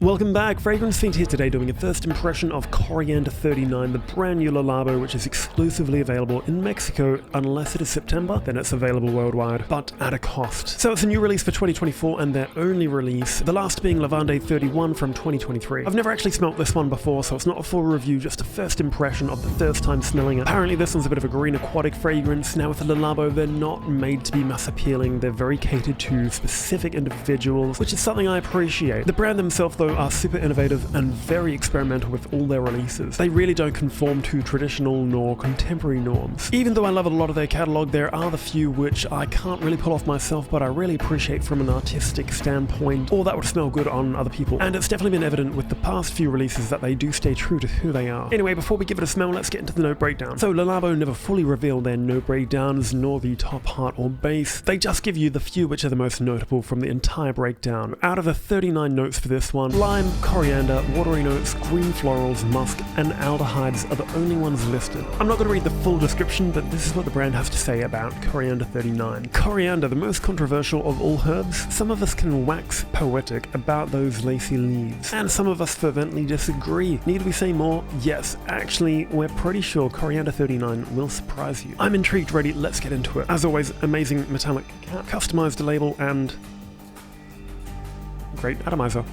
Welcome back, Fragrance Fiend here today doing a first impression of Coriander 39, the brand new Labo, which is exclusively available in Mexico. Unless it is September, then it's available worldwide, but at a cost. So it's a new release for 2024 and their only release, the last being Lavande 31 from 2023. I've never actually smelt this one before, so it's not a full review, just a first impression of the first time smelling it. Apparently this one's a bit of a green aquatic fragrance. Now with the Labo, they're not made to be mass appealing, they're very catered to specific individuals, which is something I appreciate. The brand themselves though are super innovative and very experimental with all their releases. They really don't conform to traditional nor contemporary norms. Even though I love a lot of their catalogue, there are the few which I can't really pull off myself, but I really appreciate from an artistic standpoint, or that would smell good on other people. And it's definitely been evident with the past few releases that they do stay true to who they are. Anyway, before we give it a smell, let's get into the note breakdown. So Labo never fully reveal their note breakdowns, nor the top, heart, or base. They just give you the few which are the most notable from the entire breakdown. Out of the 39 notes for this one, lime, coriander, watery notes, green florals, musk, and aldehydes are the only ones listed. I'm not going to read the full description, but this is what the brand has to say about Coriander 39. Coriander, the most controversial of all herbs. Some of us can wax poetic about those lacy leaves, and some of us fervently disagree. Need we say more? Yes, actually, we're pretty sure Coriander 39 will surprise you. I'm intrigued, ready, let's get into it. As always, amazing metallic cap, customized label, and great atomizer.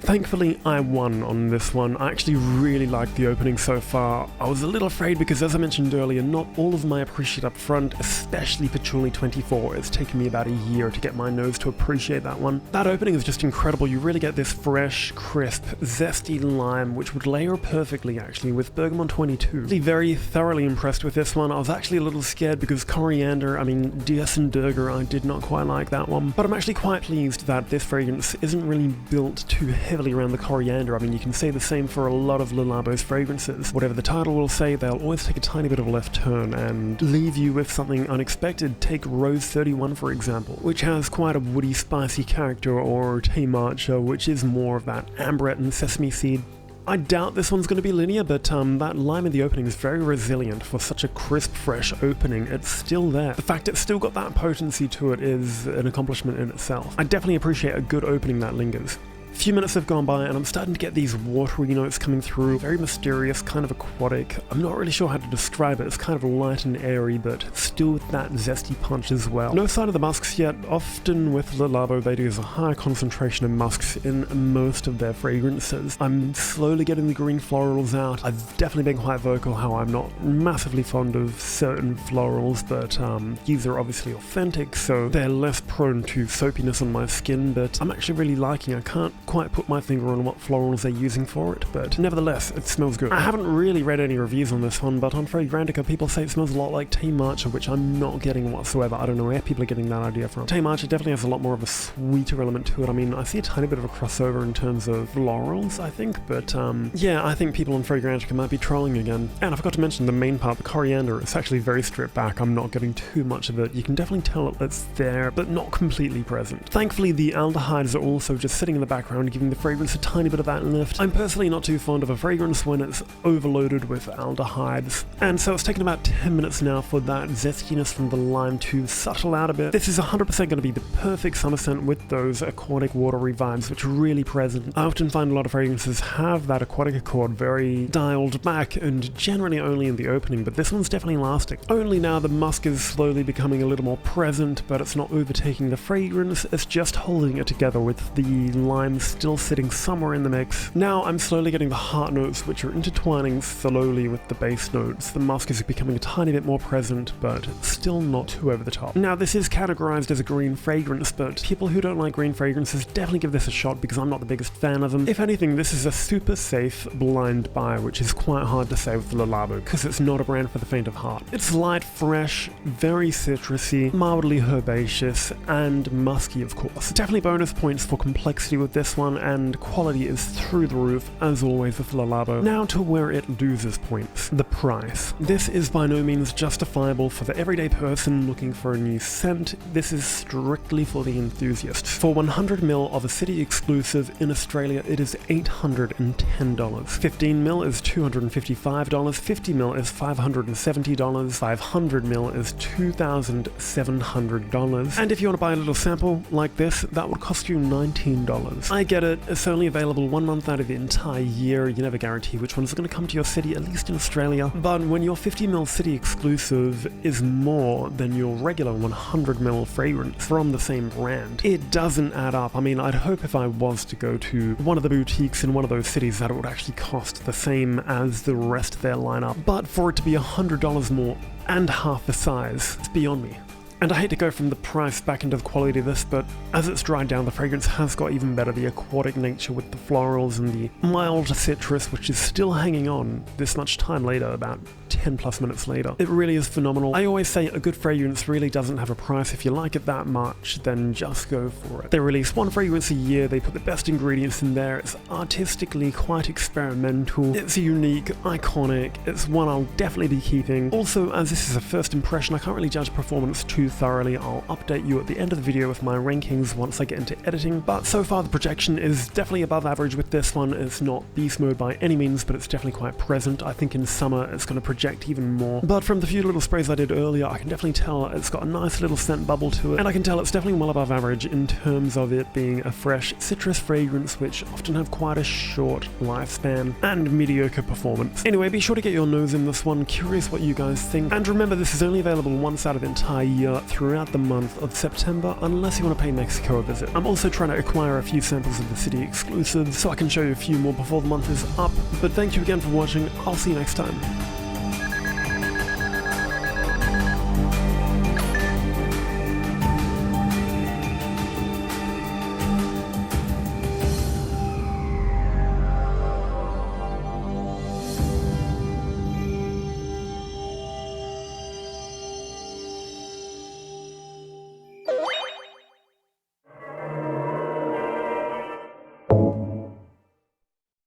Thankfully, I won on this one. I actually really liked the opening so far. I was a little afraid because, as I mentioned earlier, not all of my appreciate up front, especially Patchouli 24. It's taken me about a year to get my nose to appreciate that one. That opening is just incredible. You really get this fresh, crisp, zesty lime, which would layer perfectly, actually, with Bergamot 22. Very thoroughly impressed with this one. I was actually a little scared because Coriander, Dias and Durga, I did not quite like that one. But I'm actually quite pleased that this fragrance isn't really built too heavily around the coriander. You can say the same for a lot of Labo's fragrances. Whatever the title will say, they'll always take a tiny bit of a left turn and leave you with something unexpected. Take Rose 31 for example, which has quite a woody, spicy character, or Te Matcha, which is more of that ambrette and sesame seed. I doubt this one's going to be linear, but that lime in the opening is very resilient for such a crisp, fresh opening. It's still there. The fact it's still got that potency to it is an accomplishment in itself. I definitely appreciate a good opening that lingers. A few minutes have gone by and I'm starting to get these watery notes coming through, very mysterious, kind of aquatic. I'm not really sure how to describe it. It's kind of light and airy, but still with that zesty punch as well. No sign of the musks yet. Often with Labo, they do a high concentration of musks in most of their fragrances. I'm slowly getting the green florals out. I've definitely been quite vocal how I'm not massively fond of certain florals, but these are obviously authentic, so they're less prone to soapiness on my skin, but I'm actually really liking it. I can't quite put my finger on what florals they're using for it, but nevertheless, it smells good. I haven't really read any reviews on this one, but on Fragrantica people say it smells a lot like Te Matcha, which I'm not getting whatsoever. I don't know where people are getting that idea from. Te Matcha definitely has a lot more of a sweeter element to it. I see a tiny bit of a crossover in terms of florals, I think, but yeah, I think people on Fragrantica might be trolling again. And I forgot to mention the main part, the coriander. It's actually very stripped back. I'm not getting too much of it. You can definitely tell it's there, but not completely present. Thankfully, the aldehydes are also just sitting in the background, giving the fragrance a tiny bit of that lift. I'm personally not too fond of a fragrance when it's overloaded with aldehydes, and so it's taken about 10 minutes now for that zestiness from the lime to settle out a bit. This is 100% going to be the perfect summer scent with those aquatic watery vibes which are really present. I often find a lot of fragrances have that aquatic accord very dialed back and generally only in the opening, but this one's definitely lasting. Only now the musk is slowly becoming a little more present, but it's not overtaking the fragrance, it's just holding it together with the lime still sitting somewhere in the mix. Now I'm slowly getting the heart notes which are intertwining slowly with the base notes. The musk is becoming a tiny bit more present, but still not too over the top. Now this is categorized as a green fragrance, but people who don't like green fragrances definitely give this a shot because I'm not the biggest fan of them. If anything, this is a super safe blind buy, which is quite hard to say with the Labo because it's not a brand for the faint of heart. It's light, fresh, very citrusy, mildly herbaceous, and musky of course. Definitely bonus points for complexity with this one, and quality is through the roof as always with Labo. Now to where it loses points. the price. This is by no means justifiable for the everyday person looking for a new scent. This is strictly for the enthusiast. For 100ml of a city exclusive in Australia, it is $810. 15ml is $255, 50ml is $570, 500ml is $2,700. And if you want to buy a little sample like this, that would cost you $19. I get it, it's only available 1 month out of the entire year, you never guarantee which ones are going to come to your city, at least in Australia. But when your 50ml city exclusive is more than your regular 100ml fragrance from the same brand, it doesn't add up. I mean, I'd hope if I was to go to one of the boutiques in one of those cities that it would actually cost the same as the rest of their lineup. But for it to be $100 more and half the size, it's beyond me. And I hate to go from the price back into the quality of this, but as it's dried down, the fragrance has got even better. The aquatic nature with the florals and the mild citrus, which is still hanging on this much time later, about 10 plus minutes later. It really is phenomenal. I always say a good fragrance really doesn't have a price. If you like it that much, then just go for it. They release one fragrance a year, they put the best ingredients in there, it's artistically quite experimental, it's unique, iconic, it's one I'll definitely be keeping. Also, as this is a first impression, I can't really judge performance too thoroughly. I'll update you at the end of the video with my rankings once I get into editing, but so far the projection is definitely above average with this one. It's not beast mode by any means, but it's definitely quite present. I think in summer it's going to project even more. But from the few little sprays I did earlier, I can definitely tell it's got a nice little scent bubble to it, and I can tell it's definitely well above average in terms of it being a fresh citrus fragrance, which often have quite a short lifespan and mediocre performance. Anyway, be sure to get your nose in this one. Curious what you guys think, and remember this is only available once out of the entire year throughout the month of September, unless you want to pay Mexico a visit. I'm also trying to acquire a few samples of the city exclusives so I can show you a few more before the month is up. But thank you again for watching. I'll see you next time.